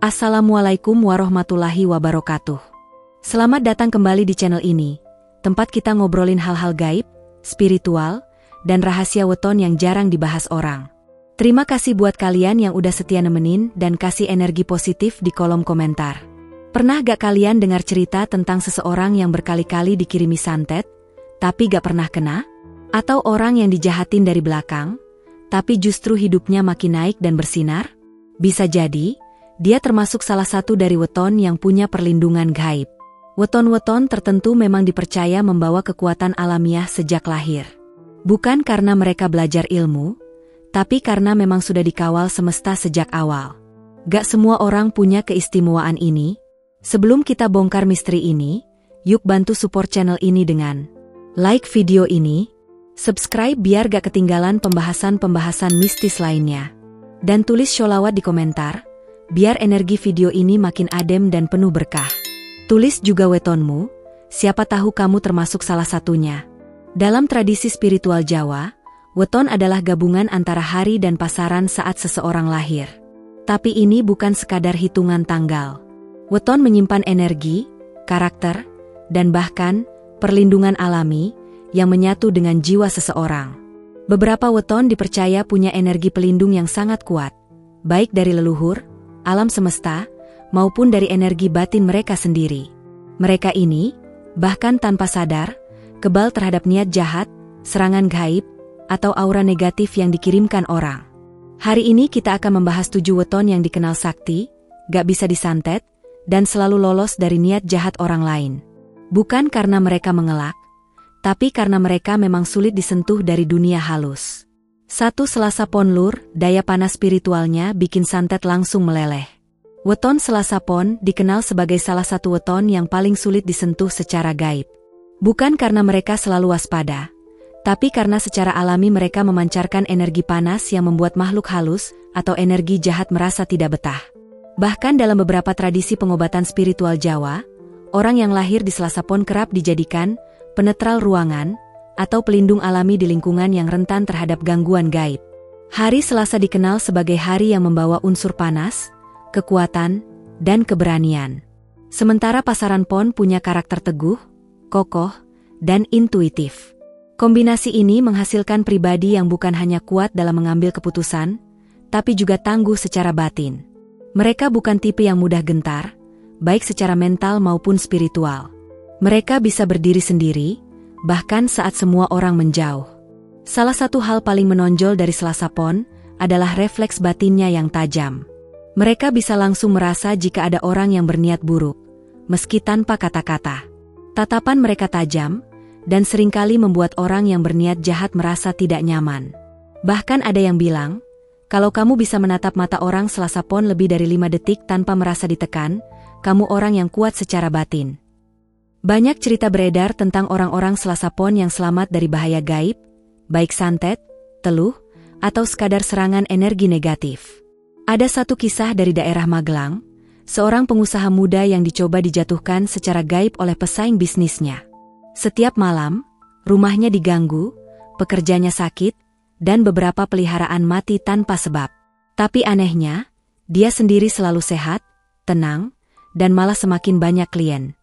Assalamualaikum warahmatullahi wabarakatuh. Selamat datang kembali di channel ini, tempat kita ngobrolin hal-hal gaib, spiritual, dan rahasia weton yang jarang dibahas orang. Terima kasih buat kalian yang udah setia nemenin dan kasih energi positif di kolom komentar. Pernah gak kalian dengar cerita tentang seseorang yang berkali-kali dikirimi santet, tapi gak pernah kena? Atau orang yang dijahatin dari belakang, tapi justru hidupnya makin naik dan bersinar? Bisa jadi, dia termasuk salah satu dari weton yang punya perlindungan gaib. Weton-weton tertentu memang dipercaya membawa kekuatan alamiah sejak lahir. Bukan karena mereka belajar ilmu, tapi karena memang sudah dikawal semesta sejak awal. Gak semua orang punya keistimewaan ini. Sebelum kita bongkar misteri ini, yuk bantu support channel ini dengan like video ini, subscribe biar gak ketinggalan pembahasan-pembahasan mistis lainnya, dan tulis sholawat di komentar, biar energi video ini makin adem dan penuh berkah. Tulis juga wetonmu, siapa tahu kamu termasuk salah satunya. Dalam tradisi spiritual Jawa, weton adalah gabungan antara hari dan pasaran saat seseorang lahir. Tapi ini bukan sekadar hitungan tanggal. Weton menyimpan energi, karakter, dan bahkan perlindungan alami yang menyatu dengan jiwa seseorang. Beberapa weton dipercaya punya energi pelindung yang sangat kuat, baik dari leluhur, alam semesta, maupun dari energi batin mereka sendiri. Mereka ini, bahkan tanpa sadar, kebal terhadap niat jahat, serangan gaib, atau aura negatif yang dikirimkan orang. Hari ini kita akan membahas 7 weton yang dikenal sakti, gak bisa disantet, dan selalu lolos dari niat jahat orang lain. Bukan karena mereka mengelak, tapi karena mereka memang sulit disentuh dari dunia halus. 1. Selasa Pon Lur, daya panas spiritualnya bikin santet langsung meleleh. Weton Selasa Pon dikenal sebagai salah satu weton yang paling sulit disentuh secara gaib. Bukan karena mereka selalu waspada, tapi karena secara alami mereka memancarkan energi panas yang membuat makhluk halus atau energi jahat merasa tidak betah. Bahkan dalam beberapa tradisi pengobatan spiritual Jawa, orang yang lahir di Selasa Pon kerap dijadikan penetral ruangan, atau pelindung alami di lingkungan yang rentan terhadap gangguan gaib. Hari Selasa dikenal sebagai hari yang membawa unsur panas, kekuatan, dan keberanian. Sementara pasaran Pon punya karakter teguh, kokoh, dan intuitif. Kombinasi ini menghasilkan pribadi yang bukan hanya kuat dalam mengambil keputusan, tapi juga tangguh secara batin. Mereka bukan tipe yang mudah gentar, baik secara mental maupun spiritual. Mereka bisa berdiri sendiri, bahkan saat semua orang menjauh. Salah satu hal paling menonjol dari Selasa Pon adalah refleks batinnya yang tajam. Mereka bisa langsung merasa jika ada orang yang berniat buruk, meski tanpa kata-kata. Tatapan mereka tajam, dan seringkali membuat orang yang berniat jahat merasa tidak nyaman. Bahkan ada yang bilang, kalau kamu bisa menatap mata orang Selasa Pon lebih dari 5 detik tanpa merasa ditekan, kamu orang yang kuat secara batin. Banyak cerita beredar tentang orang-orang Selasa Pon yang selamat dari bahaya gaib, baik santet, teluh, atau sekadar serangan energi negatif. Ada satu kisah dari daerah Magelang, seorang pengusaha muda yang dicoba dijatuhkan secara gaib oleh pesaing bisnisnya. Setiap malam, rumahnya diganggu, pekerjanya sakit, dan beberapa peliharaan mati tanpa sebab. Tapi anehnya, dia sendiri selalu sehat, tenang, dan malah semakin banyak klien.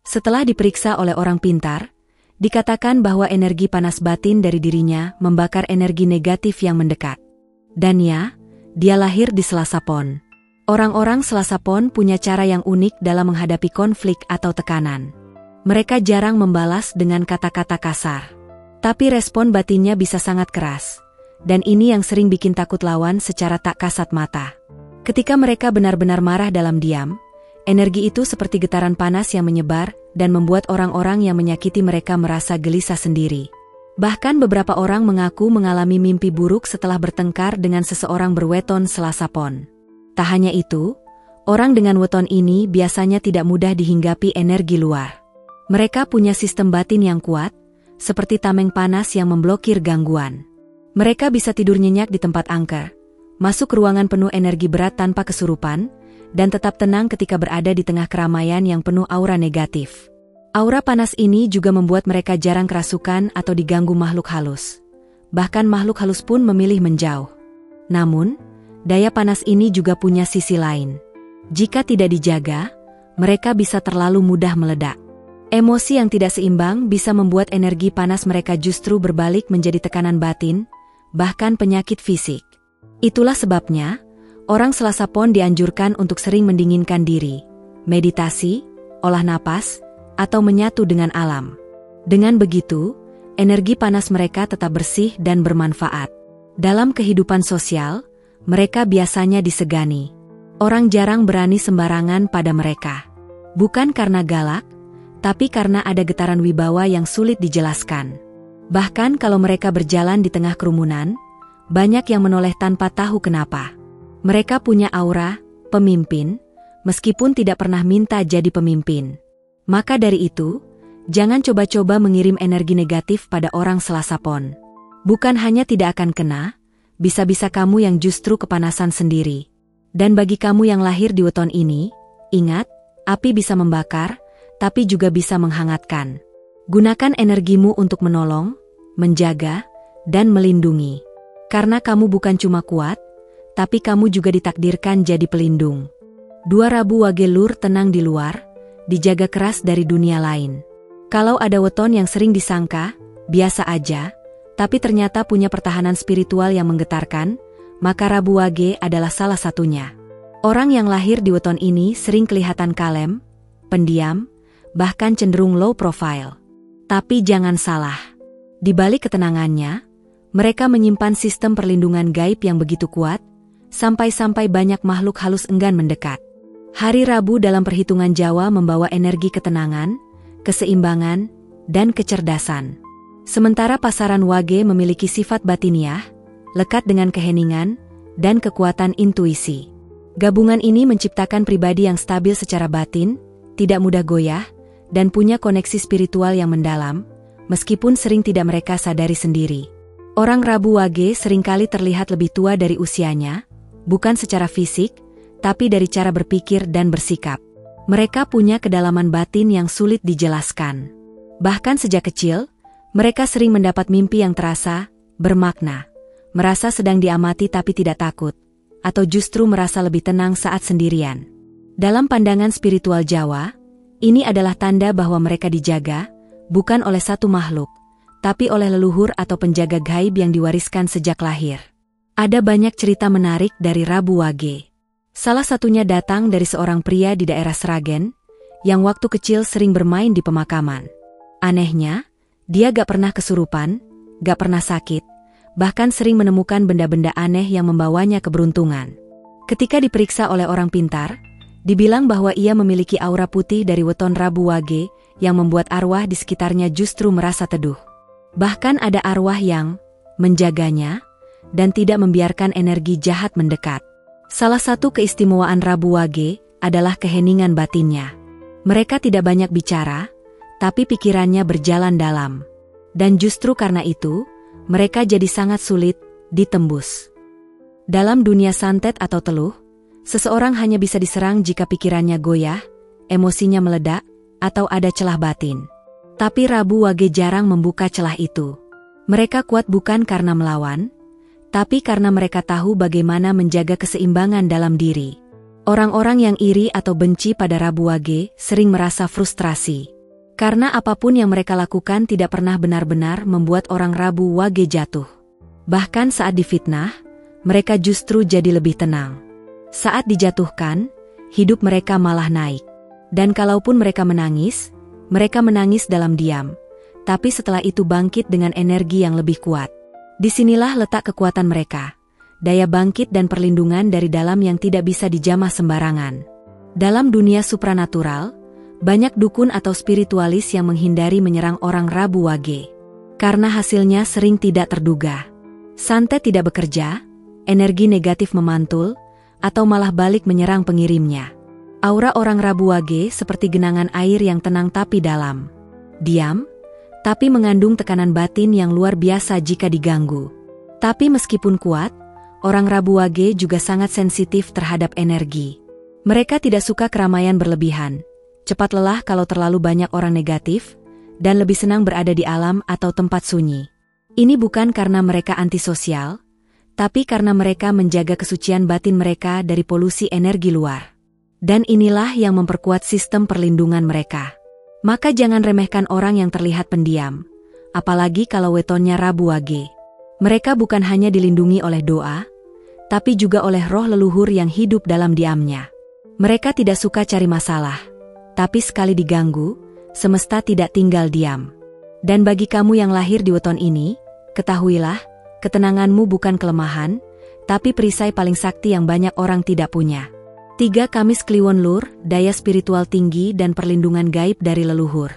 Setelah diperiksa oleh orang pintar, dikatakan bahwa energi panas batin dari dirinya membakar energi negatif yang mendekat. Dan ya, dia lahir di Selasa Pon. Orang-orang Selasa Pon punya cara yang unik dalam menghadapi konflik atau tekanan. Mereka jarang membalas dengan kata-kata kasar. Tapi respon batinnya bisa sangat keras. Dan ini yang sering bikin takut lawan secara tak kasat mata. Ketika mereka benar-benar marah dalam diam, energi itu seperti getaran panas yang menyebar dan membuat orang-orang yang menyakiti mereka merasa gelisah sendiri. Bahkan beberapa orang mengaku mengalami mimpi buruk setelah bertengkar dengan seseorang berweton Selasa Pon. Tak hanya itu, orang dengan weton ini biasanya tidak mudah dihinggapi energi luar. Mereka punya sistem batin yang kuat, seperti tameng panas yang memblokir gangguan. Mereka bisa tidur nyenyak di tempat angker, masuk ruangan penuh energi berat tanpa kesurupan, dan tetap tenang ketika berada di tengah keramaian yang penuh aura negatif. Aura panas ini juga membuat mereka jarang kerasukan atau diganggu makhluk halus. Bahkan makhluk halus pun memilih menjauh. Namun, daya panas ini juga punya sisi lain. Jika tidak dijaga, mereka bisa terlalu mudah meledak. Emosi yang tidak seimbang bisa membuat energi panas mereka justru berbalik menjadi tekanan batin, bahkan penyakit fisik. Itulah sebabnya, orang Selasa Pon dianjurkan untuk sering mendinginkan diri, meditasi, olah napas, atau menyatu dengan alam. Dengan begitu, energi panas mereka tetap bersih dan bermanfaat. Dalam kehidupan sosial, mereka biasanya disegani. Orang jarang berani sembarangan pada mereka. Bukan karena galak, tapi karena ada getaran wibawa yang sulit dijelaskan. Bahkan kalau mereka berjalan di tengah kerumunan, banyak yang menoleh tanpa tahu kenapa. Mereka punya aura pemimpin, meskipun tidak pernah minta jadi pemimpin. Maka dari itu, jangan coba-coba mengirim energi negatif pada orang Selasa Pon. Bukan hanya tidak akan kena, bisa-bisa kamu yang justru kepanasan sendiri. Dan bagi kamu yang lahir di weton ini, ingat, api bisa membakar, tapi juga bisa menghangatkan. Gunakan energimu untuk menolong, menjaga, dan melindungi. Karena kamu bukan cuma kuat, tapi kamu juga ditakdirkan jadi pelindung. 2 Rabu Wage Lur tenang di luar, dijaga keras dari dunia lain. Kalau ada weton yang sering disangka, biasa aja, tapi ternyata punya pertahanan spiritual yang menggetarkan, maka Rabu Wage adalah salah satunya. Orang yang lahir di weton ini sering kelihatan kalem, pendiam, bahkan cenderung low profile. Tapi jangan salah. Di balik ketenangannya, mereka menyimpan sistem perlindungan gaib yang begitu kuat, sampai-sampai banyak makhluk halus enggan mendekat. Hari Rabu dalam perhitungan Jawa membawa energi ketenangan, keseimbangan, dan kecerdasan. Sementara pasaran Wage memiliki sifat batiniah, lekat dengan keheningan, dan kekuatan intuisi. Gabungan ini menciptakan pribadi yang stabil secara batin, tidak mudah goyah, dan punya koneksi spiritual yang mendalam, meskipun sering tidak mereka sadari sendiri. Orang Rabu Wage seringkali terlihat lebih tua dari usianya, bukan secara fisik, tapi dari cara berpikir dan bersikap. Mereka punya kedalaman batin yang sulit dijelaskan. Bahkan sejak kecil, mereka sering mendapat mimpi yang terasa, bermakna, merasa sedang diamati tapi tidak takut, atau justru merasa lebih tenang saat sendirian. Dalam pandangan spiritual Jawa, ini adalah tanda bahwa mereka dijaga, bukan oleh satu makhluk, tapi oleh leluhur atau penjaga gaib yang diwariskan sejak lahir. Ada banyak cerita menarik dari Rabu Wage. Salah satunya datang dari seorang pria di daerah Sragen, yang waktu kecil sering bermain di pemakaman. Anehnya, dia gak pernah kesurupan, gak pernah sakit, bahkan sering menemukan benda-benda aneh yang membawanya keberuntungan. Ketika diperiksa oleh orang pintar, dibilang bahwa ia memiliki aura putih dari weton Rabu Wage yang membuat arwah di sekitarnya justru merasa teduh. Bahkan ada arwah yang menjaganya dan tidak membiarkan energi jahat mendekat. Salah satu keistimewaan Rabu Wage adalah keheningan batinnya. Mereka tidak banyak bicara, tapi pikirannya berjalan dalam. Dan justru karena itu, mereka jadi sangat sulit ditembus. Dalam dunia santet atau teluh, seseorang hanya bisa diserang jika pikirannya goyah, emosinya meledak, atau ada celah batin. Tapi Rabu Wage jarang membuka celah itu. Mereka kuat bukan karena melawan, tapi karena mereka tahu bagaimana menjaga keseimbangan dalam diri. Orang-orang yang iri atau benci pada Rabu Wage sering merasa frustrasi. Karena apapun yang mereka lakukan tidak pernah benar-benar membuat orang Rabu Wage jatuh. Bahkan saat difitnah, mereka justru jadi lebih tenang. Saat dijatuhkan, hidup mereka malah naik. Dan kalaupun mereka menangis dalam diam. Tapi setelah itu bangkit dengan energi yang lebih kuat. Disinilah letak kekuatan mereka. Daya bangkit dan perlindungan dari dalam yang tidak bisa dijamah sembarangan. Dalam dunia supranatural, banyak dukun atau spiritualis yang menghindari menyerang orang Rabu Wage. Karena hasilnya sering tidak terduga. Santet tidak bekerja, energi negatif memantul, atau malah balik menyerang pengirimnya. Aura orang Rabu Wage seperti genangan air yang tenang tapi dalam. Diam, tapi mengandung tekanan batin yang luar biasa jika diganggu. Tapi meskipun kuat, orang Rabu Wage juga sangat sensitif terhadap energi. Mereka tidak suka keramaian berlebihan, cepat lelah kalau terlalu banyak orang negatif, dan lebih senang berada di alam atau tempat sunyi. Ini bukan karena mereka antisosial, tapi karena mereka menjaga kesucian batin mereka dari polusi energi luar. Dan inilah yang memperkuat sistem perlindungan mereka. Maka jangan remehkan orang yang terlihat pendiam, apalagi kalau wetonnya Rabu Wage. Mereka bukan hanya dilindungi oleh doa, tapi juga oleh roh leluhur yang hidup dalam diamnya. Mereka tidak suka cari masalah, tapi sekali diganggu, semesta tidak tinggal diam. Dan bagi kamu yang lahir di weton ini, ketahuilah, ketenanganmu bukan kelemahan, tapi perisai paling sakti yang banyak orang tidak punya. 3. Kamis Kliwon Lur, daya spiritual tinggi dan perlindungan gaib dari leluhur.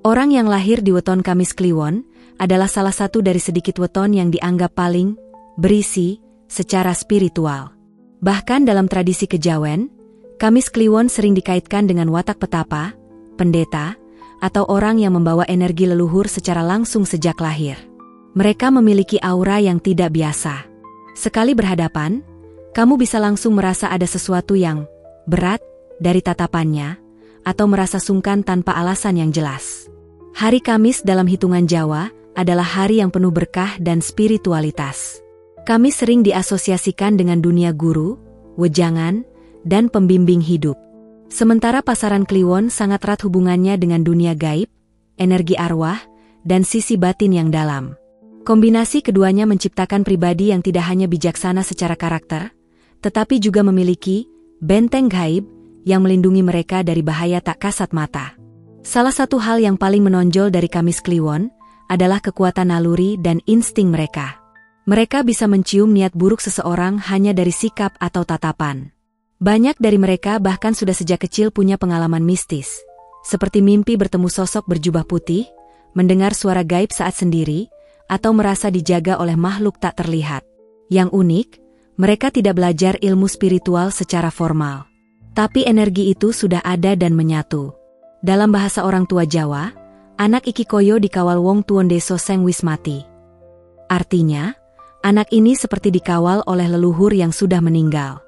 Orang yang lahir di weton Kamis Kliwon adalah salah satu dari sedikit weton yang dianggap paling berisi secara spiritual. Bahkan dalam tradisi kejawen, Kamis Kliwon sering dikaitkan dengan watak petapa, pendeta, atau orang yang membawa energi leluhur secara langsung sejak lahir. Mereka memiliki aura yang tidak biasa. Sekali berhadapan, kamu bisa langsung merasa ada sesuatu yang berat dari tatapannya, atau merasa sungkan tanpa alasan yang jelas. Hari Kamis dalam hitungan Jawa adalah hari yang penuh berkah dan spiritualitas. Kamis sering diasosiasikan dengan dunia guru, wejangan, dan pembimbing hidup. Sementara pasaran Kliwon sangat erat hubungannya dengan dunia gaib, energi arwah, dan sisi batin yang dalam. Kombinasi keduanya menciptakan pribadi yang tidak hanya bijaksana secara karakter, tetapi juga memiliki benteng gaib yang melindungi mereka dari bahaya tak kasat mata. Salah satu hal yang paling menonjol dari Kamis Kliwon adalah kekuatan naluri dan insting mereka. Mereka bisa mencium niat buruk seseorang hanya dari sikap atau tatapan. Banyak dari mereka bahkan sudah sejak kecil punya pengalaman mistis, seperti mimpi bertemu sosok berjubah putih, mendengar suara gaib saat sendiri, atau merasa dijaga oleh makhluk tak terlihat. Yang unik, mereka tidak belajar ilmu spiritual secara formal. Tapi energi itu sudah ada dan menyatu. Dalam bahasa orang tua Jawa, anak iki koyo dikawal wong tuon deso seng wis mati. Artinya, anak ini seperti dikawal oleh leluhur yang sudah meninggal.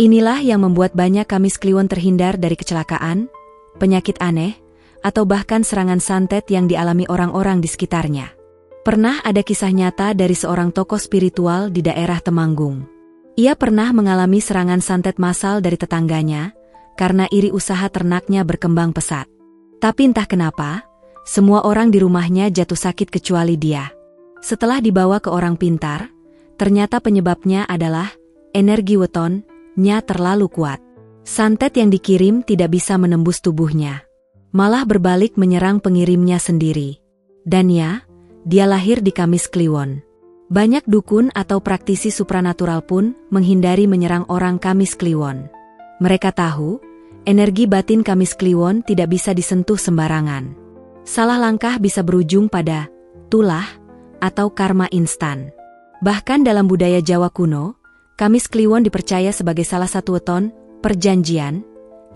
Inilah yang membuat banyak Kamis Kliwon terhindar dari kecelakaan, penyakit aneh, atau bahkan serangan santet yang dialami orang-orang di sekitarnya. Pernah ada kisah nyata dari seorang tokoh spiritual di daerah Temanggung. Ia pernah mengalami serangan santet massal dari tetangganya, karena iri usaha ternaknya berkembang pesat. Tapi entah kenapa, semua orang di rumahnya jatuh sakit kecuali dia. Setelah dibawa ke orang pintar, ternyata penyebabnya adalah energi wetonnya terlalu kuat. Santet yang dikirim tidak bisa menembus tubuhnya, malah berbalik menyerang pengirimnya sendiri. Dan ya, dia lahir di Kamis Kliwon. Banyak dukun atau praktisi supranatural pun menghindari menyerang orang Kamis Kliwon. Mereka tahu, energi batin Kamis Kliwon tidak bisa disentuh sembarangan. Salah langkah bisa berujung pada tulah atau karma instan. Bahkan dalam budaya Jawa kuno, Kamis Kliwon dipercaya sebagai salah satu weton perjanjian,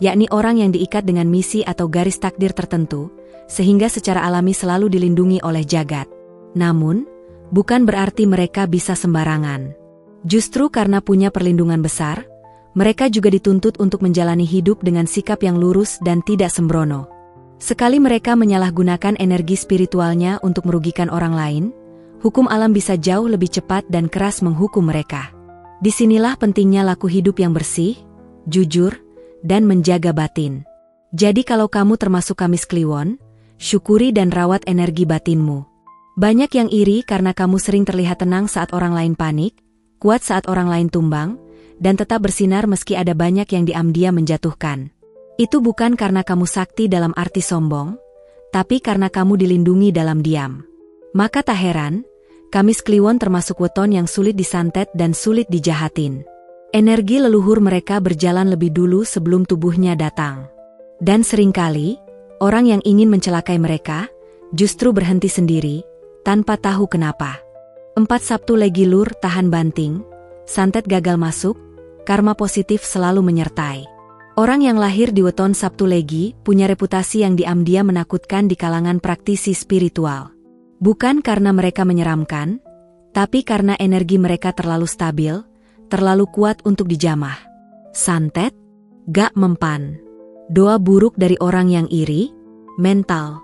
yakni orang yang diikat dengan misi atau garis takdir tertentu, sehingga secara alami selalu dilindungi oleh jagat. Namun, bukan berarti mereka bisa sembarangan. Justru karena punya perlindungan besar, mereka juga dituntut untuk menjalani hidup dengan sikap yang lurus dan tidak sembrono. Sekali mereka menyalahgunakan energi spiritualnya untuk merugikan orang lain, hukum alam bisa jauh lebih cepat dan keras menghukum mereka. Disinilah pentingnya laku hidup yang bersih, jujur, dan menjaga batin. Jadi kalau kamu termasuk Kamis Kliwon, syukuri dan rawat energi batinmu. Banyak yang iri karena kamu sering terlihat tenang saat orang lain panik, kuat saat orang lain tumbang, dan tetap bersinar meski ada banyak yang diam-diam menjatuhkan. Itu bukan karena kamu sakti dalam arti sombong, tapi karena kamu dilindungi dalam diam. Maka tak heran, Kamis Kliwon termasuk weton yang sulit disantet dan sulit dijahatin. Energi leluhur mereka berjalan lebih dulu sebelum tubuhnya datang. Dan seringkali, orang yang ingin mencelakai mereka, justru berhenti sendiri, tanpa tahu kenapa. 4 Sabtu Legi Lur tahan banting, santet gagal masuk, karma positif selalu menyertai. Orang yang lahir di weton Sabtu Legi punya reputasi yang diam-diam menakutkan di kalangan praktisi spiritual. Bukan karena mereka menyeramkan, tapi karena energi mereka terlalu stabil, terlalu kuat untuk dijamah. Santet, gak mempan. Doa buruk dari orang yang iri, mental.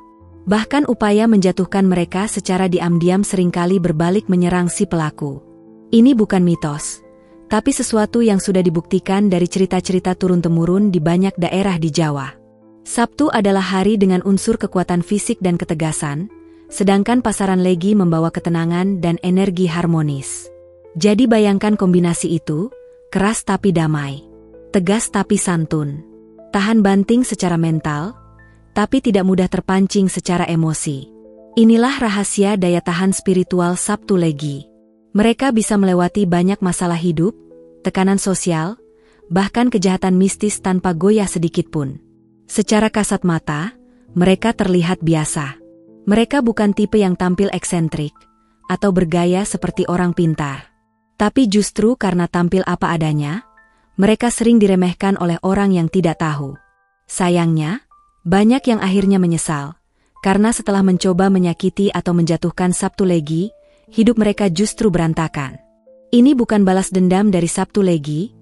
Bahkan upaya menjatuhkan mereka secara diam-diam seringkali berbalik menyerang si pelaku. Ini bukan mitos, tapi sesuatu yang sudah dibuktikan dari cerita-cerita turun-temurun di banyak daerah di Jawa. Sabtu adalah hari dengan unsur kekuatan fisik dan ketegasan, sedangkan pasaran Legi membawa ketenangan dan energi harmonis. Jadi bayangkan kombinasi itu, keras tapi damai, tegas tapi santun, tahan banting secara mental, tapi tidak mudah terpancing secara emosi. Inilah rahasia daya tahan spiritual Sabtu Legi. Mereka bisa melewati banyak masalah hidup, tekanan sosial, bahkan kejahatan mistis tanpa goyah sedikitpun. Secara kasat mata, mereka terlihat biasa. Mereka bukan tipe yang tampil eksentrik atau bergaya seperti orang pintar. Tapi justru karena tampil apa adanya, mereka sering diremehkan oleh orang yang tidak tahu. Sayangnya, banyak yang akhirnya menyesal, karena setelah mencoba menyakiti atau menjatuhkan Sabtu Legi, hidup mereka justru berantakan. Ini bukan balas dendam dari Sabtu Legi,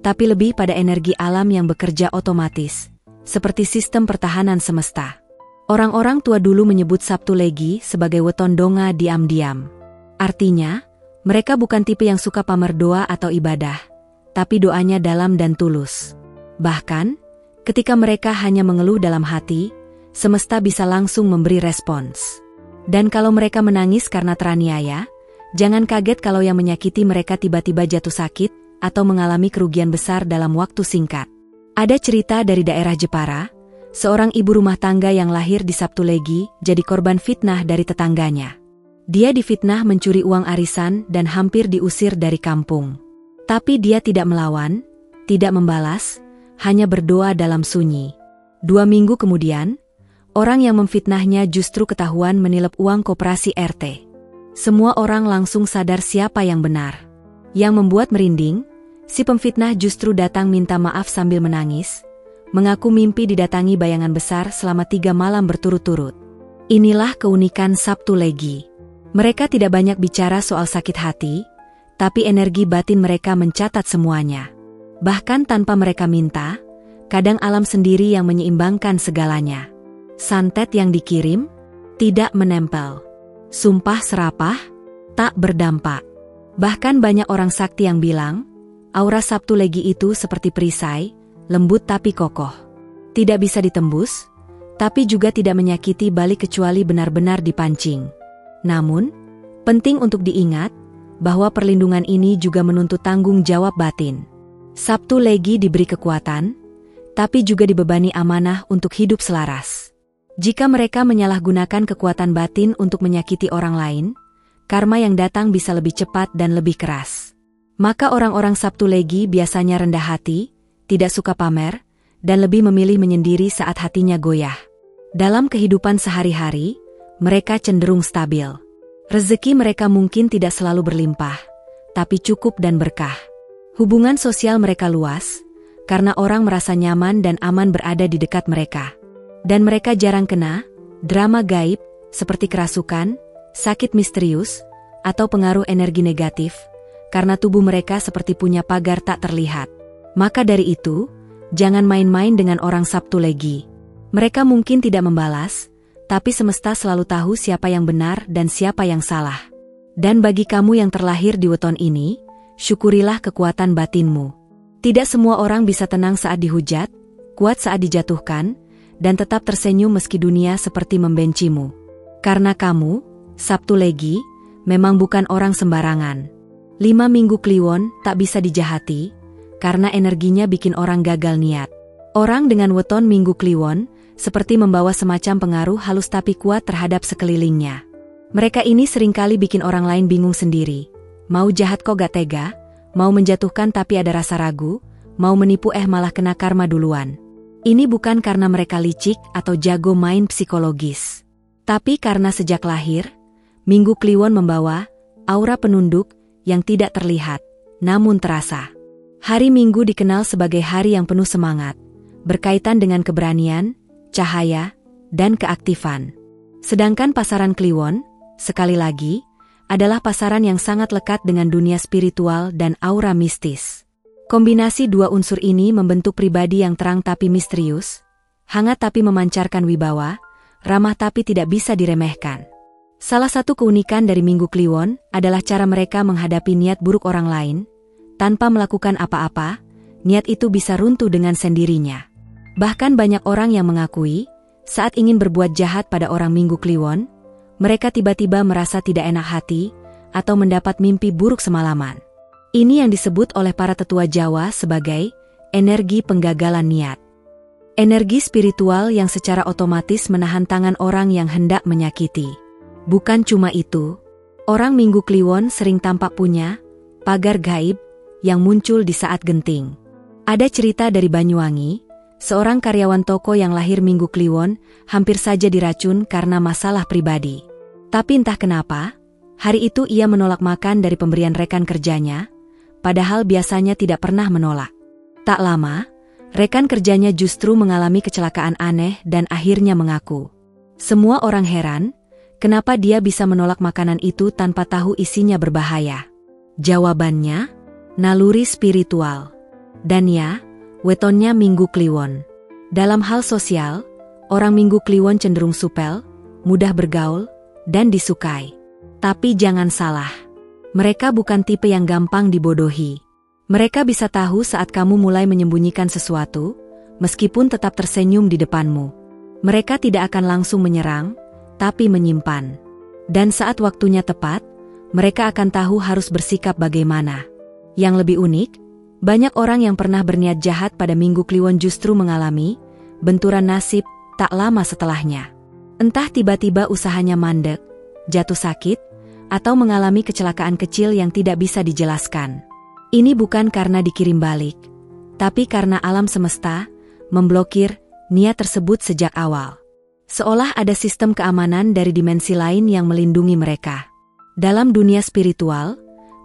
tapi lebih pada energi alam yang bekerja otomatis, seperti sistem pertahanan semesta. Orang-orang tua dulu menyebut Sabtu Legi sebagai weton donga diam-diam. Artinya, mereka bukan tipe yang suka pamer doa atau ibadah, tapi doanya dalam dan tulus. Bahkan, ketika mereka hanya mengeluh dalam hati, semesta bisa langsung memberi respons. Dan kalau mereka menangis karena teraniaya, jangan kaget kalau yang menyakiti mereka tiba-tiba jatuh sakit atau mengalami kerugian besar dalam waktu singkat. Ada cerita dari daerah Jepara, seorang ibu rumah tangga yang lahir di Sabtu Legi jadi korban fitnah dari tetangganya. Dia difitnah mencuri uang arisan dan hampir diusir dari kampung. Tapi dia tidak melawan, tidak membalas, hanya berdoa dalam sunyi. 2 minggu kemudian, orang yang memfitnahnya justru ketahuan menilep uang koperasi RT. Semua orang langsung sadar siapa yang benar. Yang membuat merinding, si pemfitnah justru datang minta maaf sambil menangis, mengaku mimpi didatangi bayangan besar selama 3 malam berturut-turut. Inilah keunikan Sabtu Legi. Mereka tidak banyak bicara soal sakit hati, tapi energi batin mereka mencatat semuanya. Bahkan tanpa mereka minta, kadang alam sendiri yang menyeimbangkan segalanya. Santet yang dikirim, tidak menempel. Sumpah serapah, tak berdampak. Bahkan banyak orang sakti yang bilang, aura Sabtu Legi itu seperti perisai, lembut tapi kokoh. Tidak bisa ditembus, tapi juga tidak menyakiti balik kecuali benar-benar dipancing. Namun, penting untuk diingat, bahwa perlindungan ini juga menuntut tanggung jawab batin. Sabtu Legi diberi kekuatan, tapi juga dibebani amanah untuk hidup selaras. Jika mereka menyalahgunakan kekuatan batin untuk menyakiti orang lain, karma yang datang bisa lebih cepat dan lebih keras. Maka orang-orang Sabtu Legi biasanya rendah hati, tidak suka pamer, dan lebih memilih menyendiri saat hatinya goyah. Dalam kehidupan sehari-hari, mereka cenderung stabil. Rezeki mereka mungkin tidak selalu berlimpah, tapi cukup dan berkah. Hubungan sosial mereka luas, karena orang merasa nyaman dan aman berada di dekat mereka. Dan mereka jarang kena drama gaib seperti kerasukan, sakit misterius, atau pengaruh energi negatif, karena tubuh mereka seperti punya pagar tak terlihat. Maka dari itu, jangan main-main dengan orang Sabtu Legi. Mereka mungkin tidak membalas, tapi semesta selalu tahu siapa yang benar dan siapa yang salah. Dan bagi kamu yang terlahir di weton ini, syukurilah kekuatan batinmu. Tidak semua orang bisa tenang saat dihujat, kuat saat dijatuhkan, dan tetap tersenyum meski dunia seperti membencimu. Karena kamu, Sabtu Legi, memang bukan orang sembarangan. 5 minggu Kliwon tak bisa dijahati, karena energinya bikin orang gagal niat. Orang dengan weton minggu Kliwon, seperti membawa semacam pengaruh halus tapi kuat terhadap sekelilingnya. Mereka ini seringkali bikin orang lain bingung sendiri. Mau jahat kok gak tega, mau menjatuhkan tapi ada rasa ragu, mau menipu malah kena karma duluan. Ini bukan karena mereka licik atau jago main psikologis. Tapi karena sejak lahir, Minggu Kliwon membawa aura penunduk yang tidak terlihat, namun terasa. Hari Minggu dikenal sebagai hari yang penuh semangat, berkaitan dengan keberanian, cahaya, dan keaktifan. Sedangkan pasaran Kliwon, sekali lagi, adalah pasaran yang sangat lekat dengan dunia spiritual dan aura mistis. Kombinasi 2 unsur ini membentuk pribadi yang terang tapi misterius, hangat tapi memancarkan wibawa, ramah tapi tidak bisa diremehkan. Salah satu keunikan dari Minggu Kliwon adalah cara mereka menghadapi niat buruk orang lain, Tanpa melakukan apa-apa, niat itu bisa runtuh dengan sendirinya. Bahkan banyak orang yang mengakui, saat ingin berbuat jahat pada orang Minggu Kliwon, mereka tiba-tiba merasa tidak enak hati, atau mendapat mimpi buruk semalaman. Ini yang disebut oleh para tetua Jawa sebagai energi penggagalan niat. Energi spiritual yang secara otomatis menahan tangan orang yang hendak menyakiti. Bukan cuma itu, orang Minggu Kliwon sering tampak punya pagar gaib yang muncul di saat genting. Ada cerita dari Banyuwangi, seorang karyawan toko yang lahir Minggu Kliwon hampir saja diracun karena masalah pribadi. Tapi entah kenapa, hari itu ia menolak makan dari pemberian rekan kerjanya, padahal biasanya tidak pernah menolak. Tak lama, rekan kerjanya justru mengalami kecelakaan aneh dan akhirnya mengaku. Semua orang heran, kenapa dia bisa menolak makanan itu tanpa tahu isinya berbahaya. Jawabannya, naluri spiritual. Dan ya, wetonnya Minggu Kliwon. Dalam hal sosial, orang Minggu Kliwon cenderung supel, mudah bergaul, dan disukai. Tapi jangan salah, mereka bukan tipe yang gampang dibodohi. Mereka bisa tahu saat kamu mulai menyembunyikan sesuatu, meskipun tetap tersenyum di depanmu. Mereka tidak akan langsung menyerang, tapi menyimpan. Dan saat waktunya tepat, mereka akan tahu harus bersikap bagaimana. Yang lebih unik, banyak orang yang pernah berniat jahat pada Minggu Kliwon justru mengalami benturan nasib tak lama setelahnya. Entah tiba-tiba usahanya mandek, jatuh sakit, atau mengalami kecelakaan kecil yang tidak bisa dijelaskan. Ini bukan karena dikirim balik, tapi karena alam semesta memblokir niat tersebut sejak awal. Seolah ada sistem keamanan dari dimensi lain yang melindungi mereka. Dalam dunia spiritual,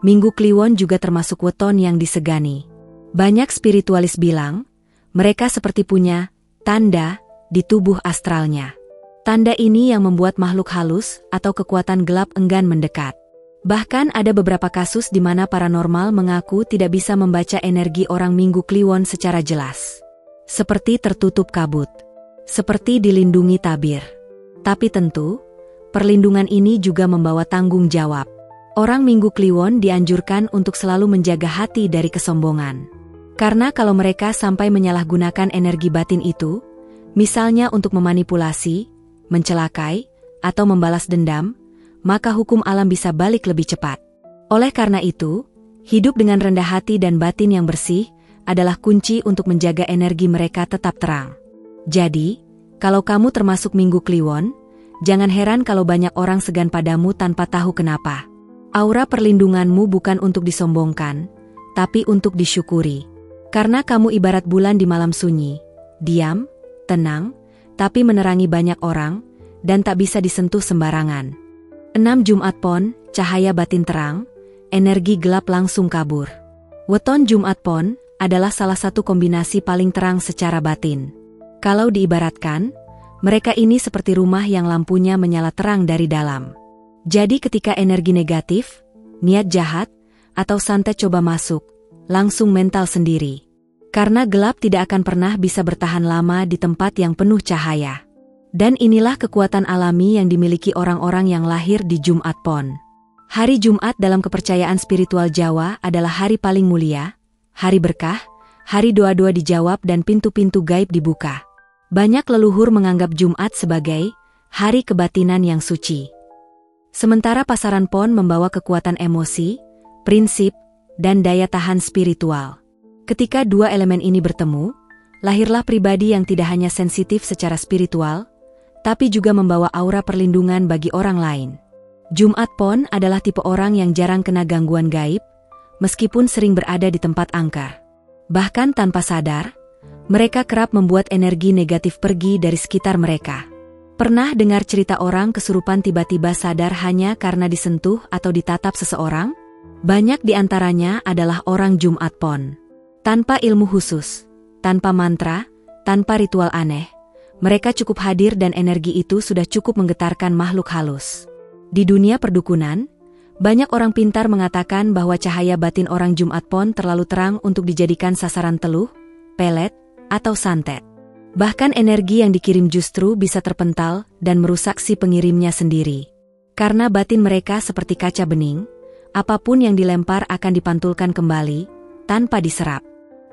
Minggu Kliwon juga termasuk weton yang disegani. Banyak spiritualis bilang, mereka seperti punya tanda di tubuh astralnya. Tanda ini yang membuat makhluk halus atau kekuatan gelap enggan mendekat. Bahkan ada beberapa kasus di mana paranormal mengaku tidak bisa membaca energi orang Minggu Kliwon secara jelas. Seperti tertutup kabut. Seperti dilindungi tabir. Tapi tentu, perlindungan ini juga membawa tanggung jawab. Orang Minggu Kliwon dianjurkan untuk selalu menjaga hati dari kesombongan. Karena kalau mereka sampai menyalahgunakan energi batin itu, misalnya untuk memanipulasi, mencelakai, atau membalas dendam, maka hukum alam bisa balik lebih cepat. Oleh karena itu, hidup dengan rendah hati dan batin yang bersih adalah kunci untuk menjaga energi mereka tetap terang. Jadi, kalau kamu termasuk Minggu Kliwon, jangan heran kalau banyak orang segan padamu tanpa tahu kenapa. Aura perlindunganmu bukan untuk disombongkan, tapi untuk disyukuri. Karena kamu ibarat bulan di malam sunyi, diam, tenang, tapi menerangi banyak orang, dan tak bisa disentuh sembarangan. 6 Jumat Pon, cahaya batin terang, energi gelap langsung kabur. Weton Jumat Pon adalah salah satu kombinasi paling terang secara batin. Kalau diibaratkan, mereka ini seperti rumah yang lampunya menyala terang dari dalam. Jadi ketika energi negatif, niat jahat, atau santet coba masuk, langsung mental sendiri. Karena gelap tidak akan pernah bisa bertahan lama di tempat yang penuh cahaya. Dan inilah kekuatan alami yang dimiliki orang-orang yang lahir di Jumat Pon. Hari Jumat dalam kepercayaan spiritual Jawa adalah hari paling mulia, hari berkah, hari doa-doa dijawab dan pintu-pintu gaib dibuka. Banyak leluhur menganggap Jumat sebagai hari kebatinan yang suci. Sementara pasaran Pon membawa kekuatan emosi, prinsip, dan daya tahan spiritual. Ketika dua elemen ini bertemu, lahirlah pribadi yang tidak hanya sensitif secara spiritual, tapi juga membawa aura perlindungan bagi orang lain. Jumat Pon adalah tipe orang yang jarang kena gangguan gaib, meskipun sering berada di tempat angker. Bahkan tanpa sadar, mereka kerap membuat energi negatif pergi dari sekitar mereka. Pernah dengar cerita orang kesurupan tiba-tiba sadar hanya karena disentuh atau ditatap seseorang? Banyak di antaranya adalah orang Jumat Pon. Tanpa ilmu khusus, tanpa mantra, tanpa ritual aneh, mereka cukup hadir dan energi itu sudah cukup menggetarkan makhluk halus. Di dunia perdukunan, banyak orang pintar mengatakan bahwa cahaya batin orang Jumat Pon terlalu terang untuk dijadikan sasaran teluh, pelet, atau santet. Bahkan energi yang dikirim justru bisa terpental dan merusak si pengirimnya sendiri. Karena batin mereka seperti kaca bening, apapun yang dilempar akan dipantulkan kembali, tanpa diserap.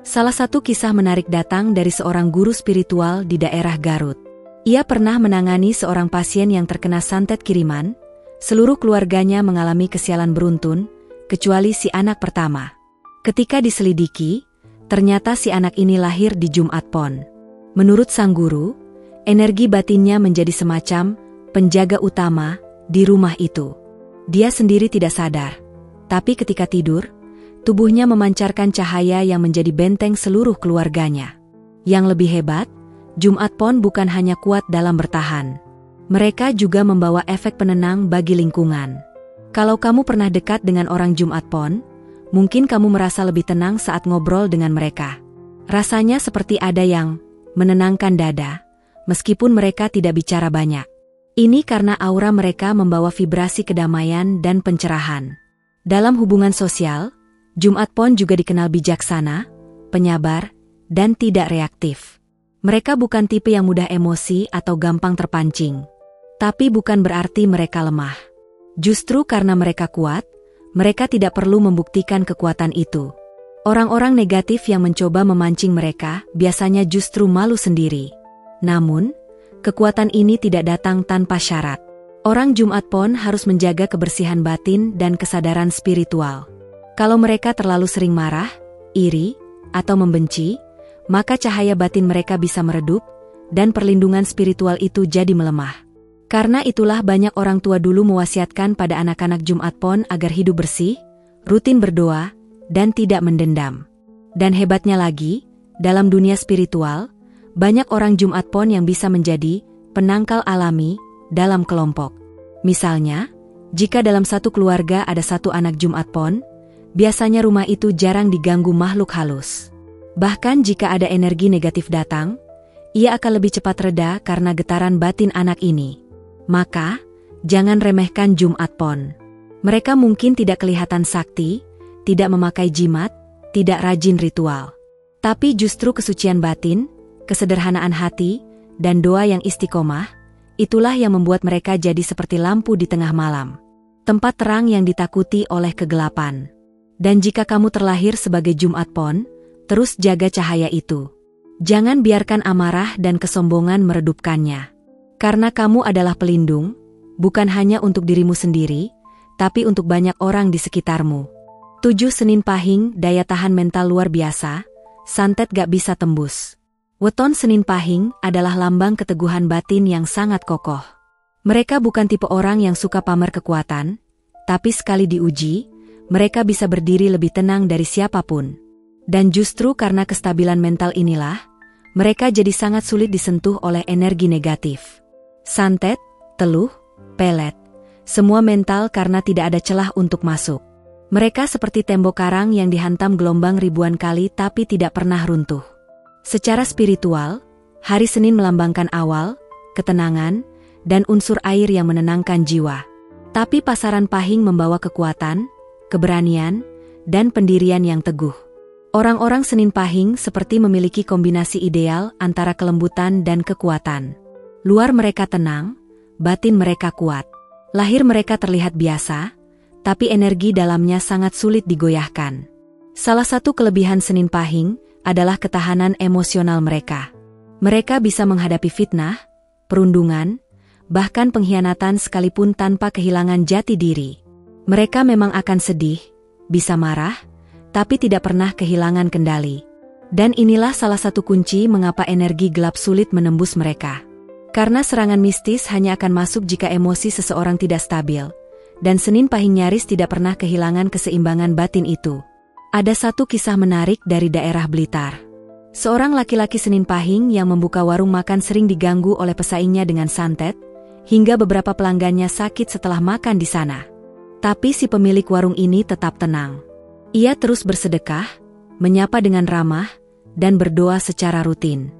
Salah satu kisah menarik datang dari seorang guru spiritual di daerah Garut. Ia pernah menangani seorang pasien yang terkena santet kiriman. Seluruh keluarganya mengalami kesialan beruntun, kecuali si anak pertama. Ketika diselidiki, ternyata si anak ini lahir di Jumat Pon. Menurut sang guru, energi batinnya menjadi semacam penjaga utama di rumah itu. Dia sendiri tidak sadar, tapi ketika tidur, tubuhnya memancarkan cahaya yang menjadi benteng seluruh keluarganya. Yang lebih hebat, Jumat Pon bukan hanya kuat dalam bertahan. Mereka juga membawa efek penenang bagi lingkungan. Kalau kamu pernah dekat dengan orang Jumat Pon, mungkin kamu merasa lebih tenang saat ngobrol dengan mereka. Rasanya seperti ada yang menenangkan dada, meskipun mereka tidak bicara banyak. Ini karena aura mereka membawa vibrasi kedamaian dan pencerahan. Dalam hubungan sosial, Jumat Pon juga dikenal bijaksana, penyabar, dan tidak reaktif. Mereka bukan tipe yang mudah emosi atau gampang terpancing. Tapi bukan berarti mereka lemah. Justru karena mereka kuat, mereka tidak perlu membuktikan kekuatan itu. Orang-orang negatif yang mencoba memancing mereka biasanya justru malu sendiri. Namun, kekuatan ini tidak datang tanpa syarat. Orang Jumat Pon harus menjaga kebersihan batin dan kesadaran spiritual. Kalau mereka terlalu sering marah, iri, atau membenci, maka cahaya batin mereka bisa meredup, dan perlindungan spiritual itu jadi melemah. Karena itulah banyak orang tua dulu mewasiatkan pada anak-anak Jumat Pon agar hidup bersih, rutin berdoa, dan tidak mendendam. Dan hebatnya lagi, dalam dunia spiritual, banyak orang Jumat Pon yang bisa menjadi penangkal alami dalam kelompok. Misalnya, jika dalam satu keluarga ada satu anak Jumat Pon, biasanya rumah itu jarang diganggu makhluk halus. Bahkan jika ada energi negatif datang, ia akan lebih cepat reda karena getaran batin anak ini. Maka, jangan remehkan Jumat Pon. Mereka mungkin tidak kelihatan sakti, tidak memakai jimat, tidak rajin ritual. Tapi justru kesucian batin, kesederhanaan hati, dan doa yang istiqomah, itulah yang membuat mereka jadi seperti lampu di tengah malam. Tempat terang yang ditakuti oleh kegelapan. Dan jika kamu terlahir sebagai Jumat Pon, terus jaga cahaya itu. Jangan biarkan amarah dan kesombongan meredupkannya. Karena kamu adalah pelindung, bukan hanya untuk dirimu sendiri, tapi untuk banyak orang di sekitarmu. 7 Senin Pahing, daya tahan mental luar biasa, santet gak bisa tembus. Weton Senin Pahing adalah lambang keteguhan batin yang sangat kokoh. Mereka bukan tipe orang yang suka pamer kekuatan, tapi sekali diuji, mereka bisa berdiri lebih tenang dari siapapun. Dan justru karena kestabilan mental inilah, mereka jadi sangat sulit disentuh oleh energi negatif. Santet, teluh, pelet, semua mental karena tidak ada celah untuk masuk. Mereka seperti tembok karang yang dihantam gelombang ribuan kali tapi tidak pernah runtuh. Secara spiritual, hari Senin melambangkan awal, ketenangan, dan unsur air yang menenangkan jiwa. Tapi pasaran Pahing membawa kekuatan, keberanian, dan pendirian yang teguh. Orang-orang Senin Pahing seperti memiliki kombinasi ideal antara kelembutan dan kekuatan. Luar mereka tenang, batin mereka kuat. Lahir mereka terlihat biasa, tapi energi dalamnya sangat sulit digoyahkan. Salah satu kelebihan Senin Pahing adalah ketahanan emosional mereka. Mereka bisa menghadapi fitnah, perundungan, bahkan pengkhianatan sekalipun tanpa kehilangan jati diri. Mereka memang akan sedih, bisa marah, tapi tidak pernah kehilangan kendali. Dan inilah salah satu kunci mengapa energi gelap sulit menembus mereka. Karena serangan mistis hanya akan masuk jika emosi seseorang tidak stabil, dan Senin Pahing nyaris tidak pernah kehilangan keseimbangan batin itu. Ada satu kisah menarik dari daerah Blitar. Seorang laki-laki Senin Pahing yang membuka warung makan sering diganggu oleh pesaingnya dengan santet, hingga beberapa pelanggannya sakit setelah makan di sana. Tapi si pemilik warung ini tetap tenang. Ia terus bersedekah, menyapa dengan ramah, dan berdoa secara rutin.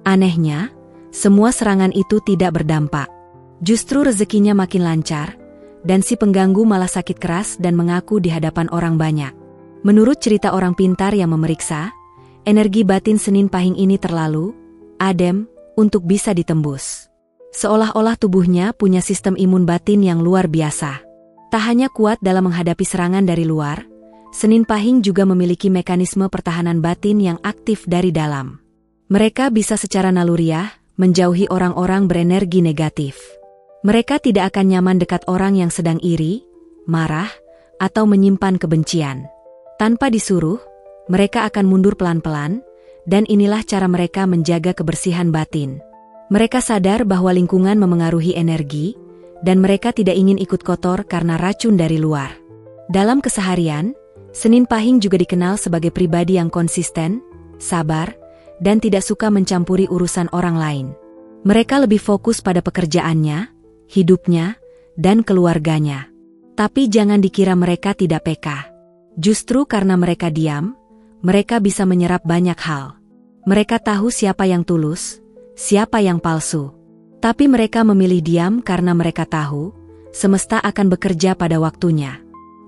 Anehnya, semua serangan itu tidak berdampak. Justru rezekinya makin lancar, dan si pengganggu malah sakit keras dan mengaku di hadapan orang banyak. Menurut cerita orang pintar yang memeriksa, energi batin Senin Pahing ini terlalu adem untuk bisa ditembus. Seolah-olah tubuhnya punya sistem imun batin yang luar biasa. Tak hanya kuat dalam menghadapi serangan dari luar, Senin Pahing juga memiliki mekanisme pertahanan batin yang aktif dari dalam. Mereka bisa secara naluriah menjauhi orang-orang berenergi negatif. Mereka tidak akan nyaman dekat orang yang sedang iri, marah, atau menyimpan kebencian. Tanpa disuruh, mereka akan mundur pelan-pelan, dan inilah cara mereka menjaga kebersihan batin. Mereka sadar bahwa lingkungan memengaruhi energi, dan mereka tidak ingin ikut kotor karena racun dari luar. Dalam keseharian, Senin Pahing juga dikenal sebagai pribadi yang konsisten, sabar, dan tidak suka mencampuri urusan orang lain. Mereka lebih fokus pada pekerjaannya, hidupnya, dan keluarganya. Tapi jangan dikira mereka tidak peka. Justru karena mereka diam, mereka bisa menyerap banyak hal. Mereka tahu siapa yang tulus, siapa yang palsu. Tapi mereka memilih diam karena mereka tahu, semesta akan bekerja pada waktunya.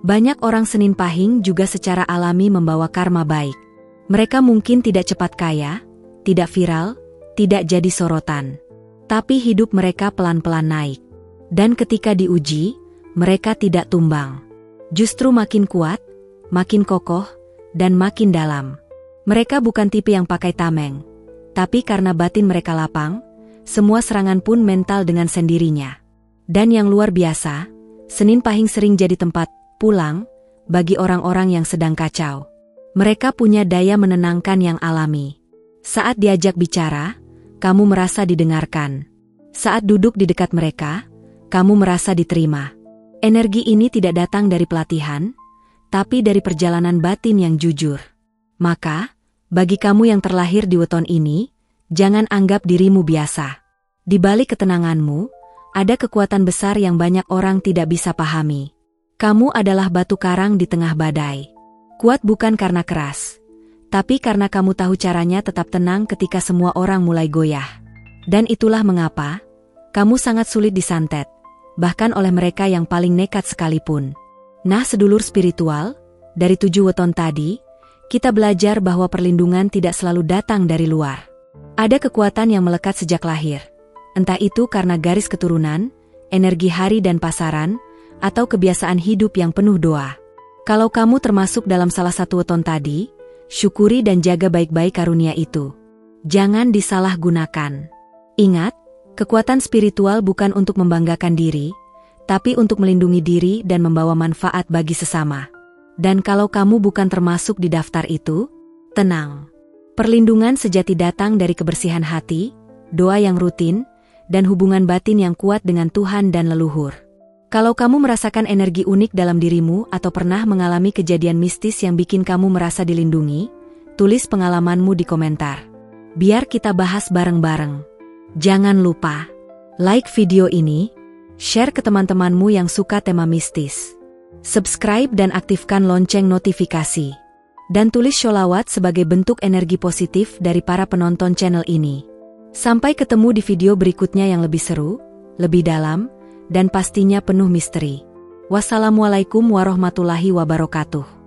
Banyak orang Senin Pahing juga secara alami membawa karma baik. Mereka mungkin tidak cepat kaya, tidak viral, tidak jadi sorotan. Tapi hidup mereka pelan-pelan naik. Dan ketika diuji, mereka tidak tumbang. Justru makin kuat, makin kokoh, dan makin dalam. Mereka bukan tipe yang pakai tameng. Tapi karena batin mereka lapang, semua serangan pun mental dengan sendirinya. Dan yang luar biasa, Senin Pahing sering jadi tempat pulang bagi orang-orang yang sedang kacau. Mereka punya daya menenangkan yang alami. Saat diajak bicara, kamu merasa didengarkan. Saat duduk di dekat mereka, kamu merasa diterima. Energi ini tidak datang dari pelatihan, tapi dari perjalanan batin yang jujur. Maka, bagi kamu yang terlahir di weton ini, jangan anggap dirimu biasa. Di balik ketenanganmu, ada kekuatan besar yang banyak orang tidak bisa pahami. Kamu adalah batu karang di tengah badai. Kuat bukan karena keras, tapi karena kamu tahu caranya tetap tenang ketika semua orang mulai goyah. Dan itulah mengapa kamu sangat sulit disantet, bahkan oleh mereka yang paling nekat sekalipun. Nah, sedulur spiritual, dari 7 weton tadi, kita belajar bahwa perlindungan tidak selalu datang dari luar. Ada kekuatan yang melekat sejak lahir. Entah itu karena garis keturunan, energi hari dan pasaran, atau kebiasaan hidup yang penuh doa. Kalau kamu termasuk dalam salah satu weton tadi, syukuri dan jaga baik-baik karunia itu. Jangan disalahgunakan. Ingat, kekuatan spiritual bukan untuk membanggakan diri, tapi untuk melindungi diri dan membawa manfaat bagi sesama. Dan kalau kamu bukan termasuk di daftar itu, tenang. Perlindungan sejati datang dari kebersihan hati, doa yang rutin, dan hubungan batin yang kuat dengan Tuhan dan leluhur. Kalau kamu merasakan energi unik dalam dirimu atau pernah mengalami kejadian mistis yang bikin kamu merasa dilindungi, tulis pengalamanmu di komentar. Biar kita bahas bareng-bareng. Jangan lupa, like video ini, share ke teman-temanmu yang suka tema mistis. Subscribe dan aktifkan lonceng notifikasi. Dan tulis sholawat sebagai bentuk energi positif dari para penonton channel ini. Sampai ketemu di video berikutnya yang lebih seru, lebih dalam, dan pastinya penuh misteri. Wassalamualaikum warahmatullahi wabarakatuh.